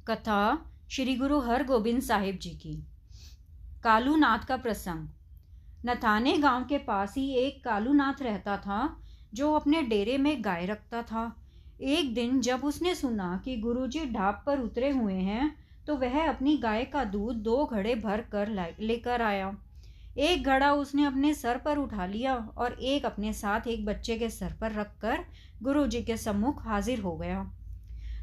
कथा श्री गुरु हरगोबिंद साहिब जी की। कालूनाथ का प्रसंग। नथाने गांव के पास ही एक कालूनाथ रहता था जो अपने डेरे में गाय रखता था। एक दिन जब उसने सुना कि गुरुजी ढाब पर उतरे हुए हैं तो वह अपनी गाय का दूध 2 घड़े भर कर लेकर आया। एक घड़ा उसने अपने सर पर उठा लिया और एक अपने साथ एक बच्चे के सर पर रखकर गुरुजी के सम्मुख हाजिर हो गया।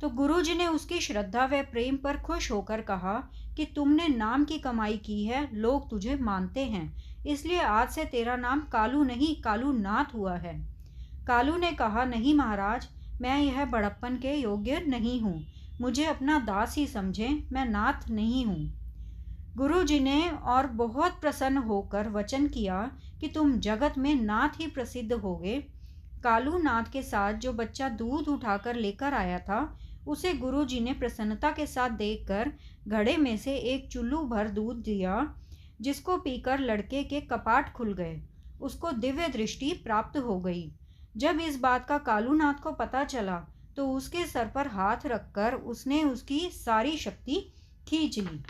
तो गुरुजी ने उसकी श्रद्धा व प्रेम पर खुश होकर कहा कि तुमने नाम की कमाई की है, लोग तुझे मानते हैं, इसलिए आज से तेरा नाम कालू नहीं कालूनाथ हुआ है। कालू ने कहा, नहीं महाराज, मैं यह बड़प्पन के योग्य नहीं हूँ, मुझे अपना दास ही समझें, मैं नाथ नहीं हूँ। गुरुजी ने और बहुत प्रसन्न होकर वचन किया कि तुम जगत में नाथ ही प्रसिद्ध होगे। कालूनाथ के साथ जो बच्चा दूध उठाकर लेकर आया था उसे गुरुजी ने प्रसन्नता के साथ देखकर घड़े में से एक चुल्लू भर दूध दिया, जिसको पीकर लड़के के कपाट खुल गए, उसको दिव्य दृष्टि प्राप्त हो गई। जब इस बात का कालूनाथ को पता चला तो उसके सर पर हाथ रखकर उसने उसकी सारी शक्ति खींच ली।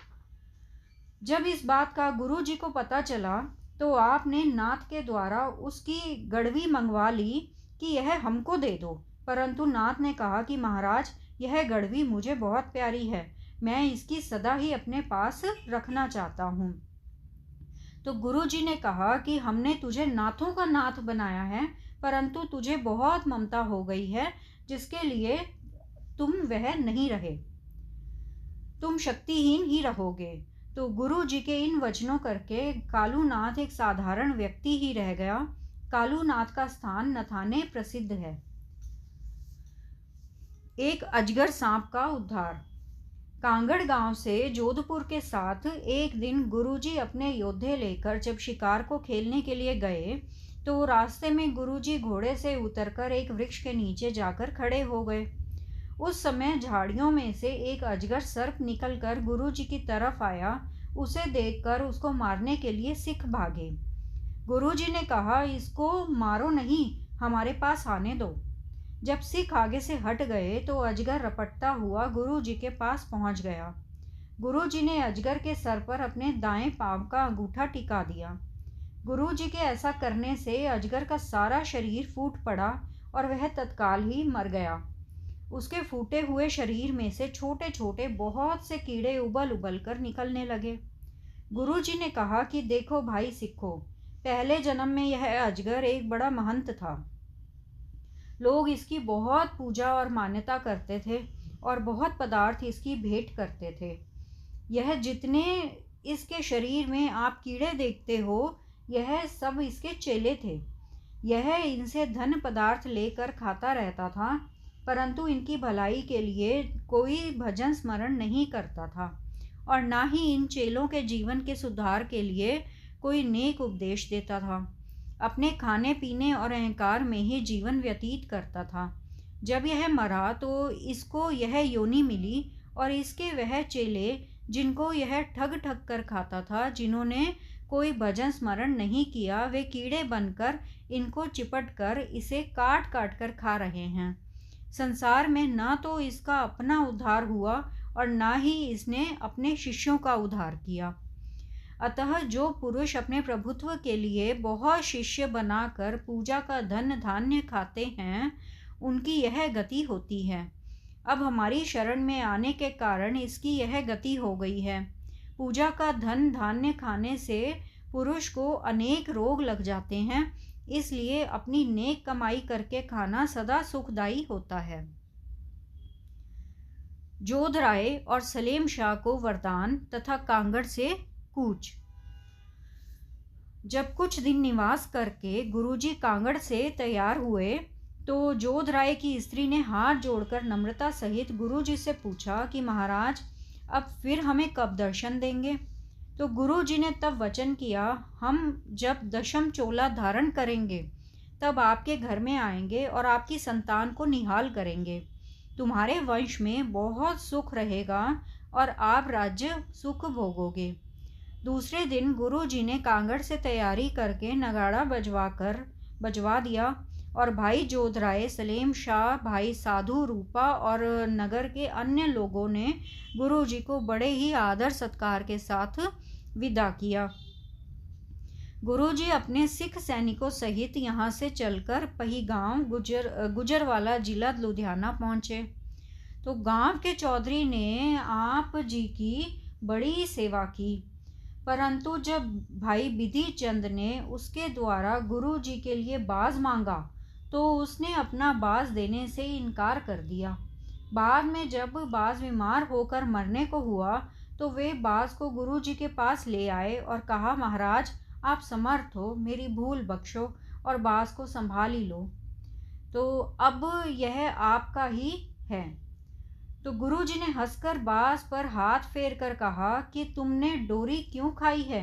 जब इस बात का गुरुजी को पता चला तो आपने नाथ के द्वारा उसकी गड़वी मंगवा ली कि यह हमको दे दो, परंतु नाथ ने कहा कि महाराज, यह गड़वी मुझे बहुत प्यारी है, मैं इसकी सदा ही अपने पास रखना चाहता हूँ। तो गुरुजी ने कहा कि हमने तुझे नाथों का नाथ बनाया है, परंतु तुझे बहुत ममता हो गई है, जिसके लिए तुम वह नहीं रहे, तुम शक्तिहीन ही रहोगे। तो गुरुजी के इन वचनों करके कालूनाथ एक साधारण व्यक्ति ही रह गया। कालूनाथ का स्थान नथाने प्रसिद्ध है। एक अजगर सांप का उद्धार। कांगड़ गांव से जोधपुर के साथ एक दिन गुरुजी अपने योद्धे लेकर जब शिकार को खेलने के लिए गए तो रास्ते में गुरुजी घोड़े से उतरकर एक वृक्ष के नीचे जाकर खड़े हो गए। उस समय झाड़ियों में से एक अजगर सर्प निकलकर गुरुजी की तरफ आया। उसे देखकर उसको मारने के लिए सिख भागे। गुरुजी ने कहा, इसको मारो नहीं, हमारे पास आने दो। जब सिख आगे से हट गए तो अजगर रपटता हुआ गुरुजी के पास पहुंच गया। गुरुजी ने अजगर के सर पर अपने दाएं पांव का अंगूठा टिका दिया। गुरुजी के ऐसा करने से अजगर का सारा शरीर फूट पड़ा और वह तत्काल ही मर गया। उसके फूटे हुए शरीर में से छोटे छोटे बहुत से कीड़े उबल उबल कर निकलने लगे। गुरुजी ने कहा कि देखो भाई सिखो, पहले जन्म में यह अजगर एक बड़ा महंत था। लोग इसकी बहुत पूजा और मान्यता करते थे और बहुत पदार्थ इसकी भेंट करते थे। यह जितने इसके शरीर में आप कीड़े देखते हो, यह सब इसके चेले थे। यह इनसे धन पदार्थ लेकर खाता रहता था, परंतु इनकी भलाई के लिए कोई भजन स्मरण नहीं करता था और ना ही इन चेलों के जीवन के सुधार के लिए कोई नेक उपदेश देता था। अपने खाने पीने और अहंकार में ही जीवन व्यतीत करता था। जब यह मरा तो इसको यह योनि मिली और इसके वह चेले जिनको यह ठग ठग कर खाता था, जिन्होंने कोई भजन स्मरण नहीं किया, वे कीड़े बनकर इनको चिपट कर इसे काट काट कर खा रहे हैं। संसार में ना तो इसका अपना उद्धार हुआ और ना ही इसने अपने शिष्यों का उद्धार किया। अतः जो पुरुष अपने प्रभुत्व के लिए बहुत शिष्य बनाकर पूजा का धन धान्य खाते हैं, उनकी यह गति होती है। अब हमारी शरण में आने के कारण इसकी यह गति हो गई है। पूजा का धन धान्य खाने से पुरुष को अनेक रोग लग जाते हैं, इसलिए अपनी नेक कमाई करके खाना सदा सुखदायी होता है। जोधराय और सलेम शाह को वरदान तथा कांगड़ से कूच। जब कुछ दिन निवास करके गुरुजी कांगड़ से तैयार हुए तो जोधराय की स्त्री ने हाथ जोड़कर नम्रता सहित गुरुजी से पूछा कि महाराज, अब फिर हमें कब दर्शन देंगे? तो गुरुजी ने तब वचन किया, हम जब दशम चोला धारण करेंगे तब आपके घर में आएंगे और आपकी संतान को निहाल करेंगे। तुम्हारे वंश में बहुत सुख रहेगा और आप राज्य सुख भोगोगे। दूसरे दिन गुरुजी ने कांगड़ से तैयारी करके नगाड़ा बजवा दिया और भाई जोधराय, सलेम शाह, भाई साधु रूपा और नगर के अन्य लोगों ने गुरुजी को बड़े ही आदर सत्कार के साथ विदा किया। गुरुजी अपने सिख सैनिकों सहित यहाँ से चलकर पहीगांव गुजरवाला जिला लुधियाना पहुँचे। तो गांव के चौधरी ने आप जी की बड़ी सेवा की, परंतु जब भाई बिधि चंद ने उसके द्वारा गुरु जी के लिए बाज मांगा तो उसने अपना बाज देने से इनकार कर दिया। बाद में जब बाज बीमार होकर मरने को हुआ तो वे बाज को गुरु जी के पास ले आए और कहा, महाराज आप समर्थ हो, मेरी भूल बख्शो और बाज को संभाल ही लो, तो अब यह आपका ही है। तो गुरुजी ने हंसकर बाज पर हाथ फेर कर कहा कि तुमने डोरी क्यों खाई है?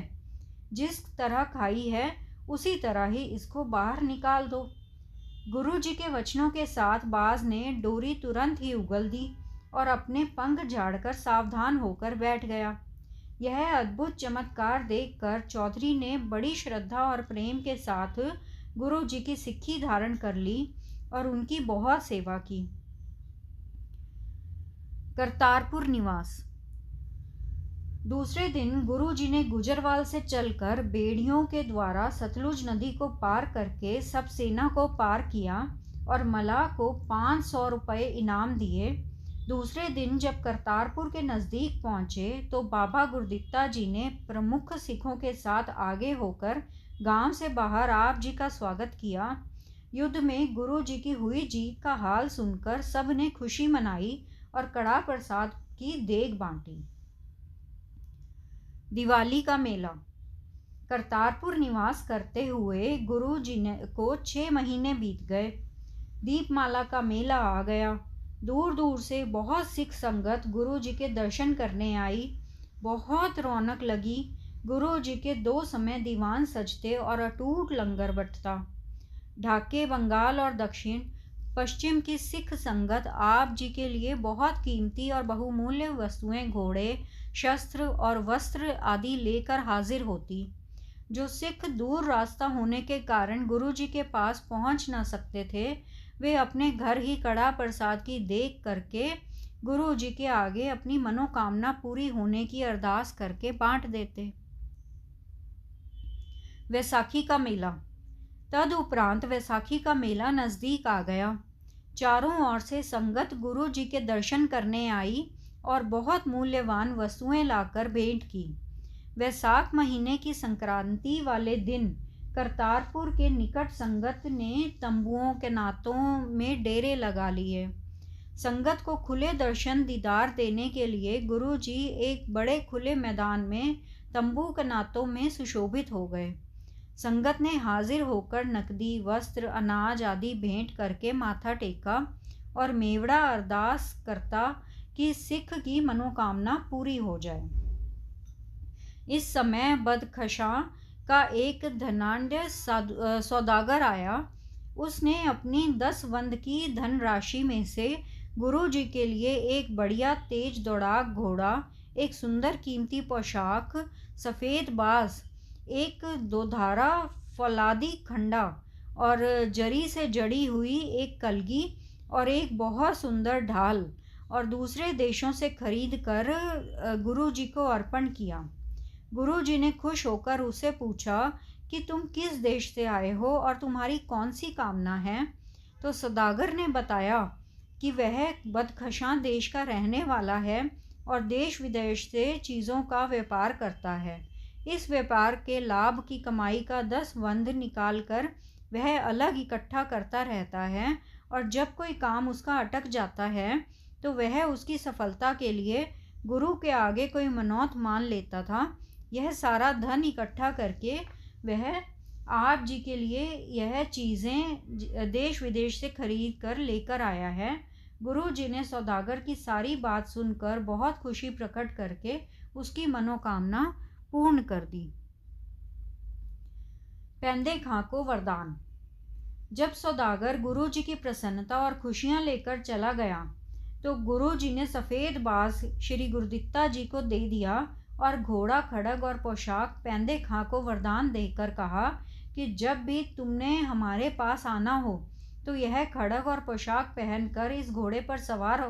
जिस तरह खाई है उसी तरह ही इसको बाहर निकाल दो। गुरुजी के वचनों के साथ बाज ने डोरी तुरंत ही उगल दी और अपने पंख झाड़कर सावधान होकर बैठ गया। यह अद्भुत चमत्कार देखकर चौधरी ने बड़ी श्रद्धा और प्रेम के साथ गुरुजी की सिक्खी धारण कर ली और उनकी बहुत सेवा की। करतारपुर निवास। दूसरे दिन गुरुजी ने गुजरवाल से चलकर बेड़ियों के द्वारा सतलुज नदी को पार करके सब सेना को पार किया और मल्लाह को 500 रुपये इनाम दिए। दूसरे दिन जब करतारपुर के नज़दीक पहुँचे तो बाबा गुरदित्ता जी ने प्रमुख सिखों के साथ आगे होकर गांव से बाहर आप जी का स्वागत किया। युद्ध में गुरु जी की हुई जीत का हाल सुनकर सब ने खुशी मनाई और कड़ा प्रसाद की देग बांटी। दिवाली का मेला। करतारपुर निवास करते हुए गुरु जी को 6 महीने बीत गए। दीपमाला का मेला आ गया। दूर दूर से बहुत सिख संगत गुरु जी के दर्शन करने आई। बहुत रौनक लगी। गुरु जी के 2 समय दीवान सजते और अटूट लंगर बंटता। ढाके, बंगाल और दक्षिण पश्चिम की सिख संगत आप जी के लिए बहुत कीमती और बहुमूल्य वस्तुएं, घोड़े, शस्त्र और वस्त्र आदि लेकर हाजिर होती। जो सिख दूर रास्ता होने के कारण गुरु जी के पास पहुंच न सकते थे, वे अपने घर ही कड़ा प्रसाद की देग करके गुरु जी के आगे अपनी मनोकामना पूरी होने की अरदास करके बांट देते। वैसाखी का मेला। तदुपरांत वैसाखी का मेला नज़दीक आ गया। चारों ओर से संगत गुरु जी के दर्शन करने आई और बहुत मूल्यवान वस्तुएं लाकर भेंट की। वैसाख महीने की संक्रांति वाले दिन करतारपुर के निकट संगत ने तंबुओं के नातों में डेरे लगा लिए। संगत को खुले दर्शन दीदार देने के लिए गुरु जी एक बड़े खुले मैदान में तंबू के नातों में सुशोभित हो गए। संगत ने हाजिर होकर नकदी, वस्त्र, अनाज आदि भेंट करके माथा टेका और मेवड़ा अरदास करता कि सिख की मनोकामना पूरी हो जाए। इस समय बदखशां का एक धनाढ्य सौदागर आया। उसने अपनी 10 वंद की धनराशि में से गुरु जी के लिए एक बढ़िया तेज दौड़ाक घोड़ा, एक सुंदर कीमती पोशाक, सफ़ेद बाज, एक दोधारा फौलादी खंडा और जरी से जड़ी हुई एक कलगी और एक बहुत सुंदर ढाल और दूसरे देशों से खरीद कर गुरु जी को अर्पण किया। गुरु जी ने खुश होकर उससे पूछा कि तुम किस देश से आए हो और तुम्हारी कौन सी कामना है? तो सौदागर ने बताया कि वह बदखशां देश का रहने वाला है और देश विदेश से चीज़ों का व्यापार करता है। इस व्यापार के लाभ की कमाई का 10 वंद निकाल कर वह अलग इकट्ठा करता रहता है और जब कोई काम उसका अटक जाता है तो वह उसकी सफलता के लिए गुरु के आगे कोई मनौत मान लेता था। यह सारा धन इकट्ठा करके वह आप जी के लिए यह चीज़ें देश विदेश से खरीद कर लेकर आया है। गुरु जी ने सौदागर की सारी बात सुनकर बहुत खुशी प्रकट करके उसकी मनोकामना पूर्ण कर दी। पेंदे खां को वरदान। जब सौदागर गुरु जी की प्रसन्नता और खुशियां लेकर चला गया तो गुरु जी ने सफ़ेद बाज श्री गुरदित्ता जी को दे दिया और घोड़ा, खड़ग और पोशाक पेंदे खां को वरदान देकर कहा कि जब भी तुमने हमारे पास आना हो तो यह खड़ग और पोशाक पहनकर इस घोड़े पर सवार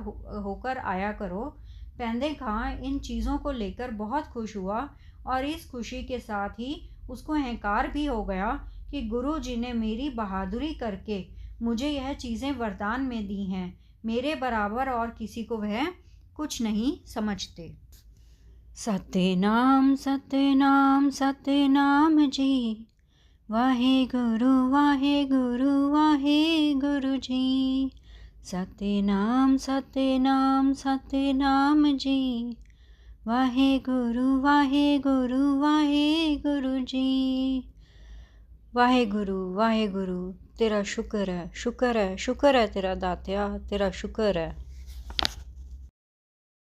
होकर आया करो। पेंदे खां इन चीज़ों को लेकर बहुत खुश हुआ और इस खुशी के साथ ही उसको अहंकार भी हो गया कि गुरु जी ने मेरी बहादुरी करके मुझे यह चीज़ें वरदान में दी हैं। मेरे बराबर और किसी को वह कुछ नहीं समझते। सतनाम सतनाम सतनाम जी, वाहे गुरु जी। सतनाम सतनाम सतनाम जी, वाहे गुरु जी। वाहे गुरु तेरा शुक्र है, शुक्र है, शुक्र है तेरा दातिया, तेरा शुक्र है।